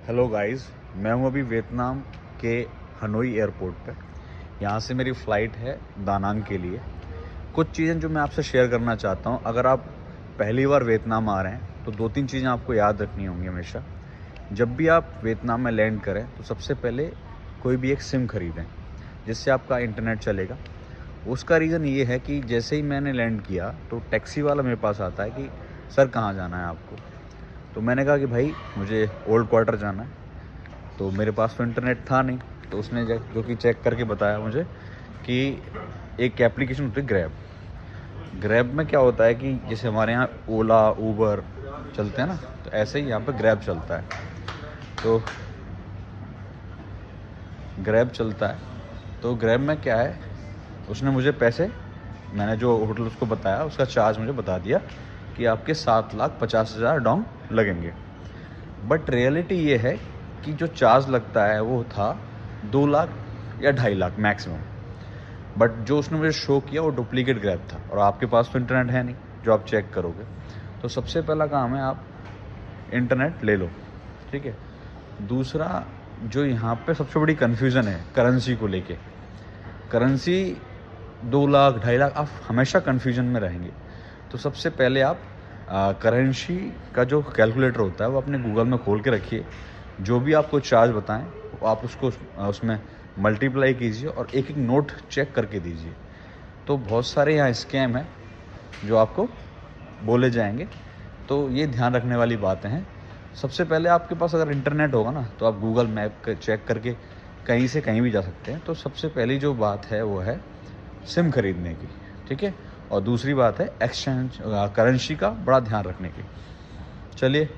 Hello guys, मैं हूँ अभी वियतनाम के हनोई एयरपोर्ट पे। यहाँ से मेरी फ़्लाइट है दानांग के लिए। कुछ चीज़ें जो मैं आपसे शेयर करना चाहता हूँ, अगर आप पहली बार वियतनाम आ रहे हैं तो 2-3 चीज़ें आपको याद रखनी होंगी हमेशा। जब भी आप वियतनाम में लैंड करें तो सबसे पहले कोई भी एक सिम ख़रीदें जिससे आपका इंटरनेट चलेगा। उसका रीज़न ये है कि जैसे ही मैंने लैंड किया तो टैक्सी वाला मेरे पास आता है कि सर कहाँ जाना है आपको। तो मैंने कहा कि भाई मुझे ओल्ड क्वार्टर जाना है। तो मेरे पास तो इंटरनेट था नहीं, तो उसने जो कि चेक करके बताया मुझे कि एक एप्लीकेशन होती है ग्रैब। ग्रैब में क्या होता है कि जैसे हमारे यहाँ ओला ऊबर चलते हैं ना, तो ऐसे ही यहाँ पे ग्रैब चलता है। तो ग्रैब चलता है, तो ग्रैब में क्या है, उसने मुझे पैसे, मैंने जो होटल उसको बताया उसका चार्ज मुझे बता दिया कि आपके 7,50,000 डोंग लगेंगे। बट रियलिटी ये है कि जो चार्ज लगता है वो था 2 लाख या 2.5 लाख मैक्सिमम। बट जो उसने मुझे शो किया वो डुप्लीकेट ग्रैब था, और आपके पास तो इंटरनेट है नहीं जो आप चेक करोगे। तो सबसे पहला काम है आप इंटरनेट ले लो, ठीक है। दूसरा, जो यहाँ पे सबसे बड़ी कन्फ्यूज़न है करेंसी को लेके, करेंसी 2 लाख 2.5 लाख, आप हमेशा कन्फ्यूजन में रहेंगे। तो सबसे पहले आप करेंसी का जो कैलकुलेटर होता है वो अपने गूगल में खोल के रखिए। जो भी आपको चार्ज बताएं वो आप उसको उसमें मल्टीप्लाई कीजिए और एक एक नोट चेक करके दीजिए। तो बहुत सारे यहाँ स्कैम हैं जो आपको बोले जाएंगे, तो ये ध्यान रखने वाली बातें हैं। सबसे पहले आपके पास अगर इंटरनेट होगा ना, तो आप गूगल मैप चेक करके कहीं से कहीं भी जा सकते हैं। तो सबसे पहली जो बात है वो है सिम खरीदने की, ठीक है। और दूसरी बात है एक्सचेंज करेंसी का बड़ा ध्यान रखने की। चलिए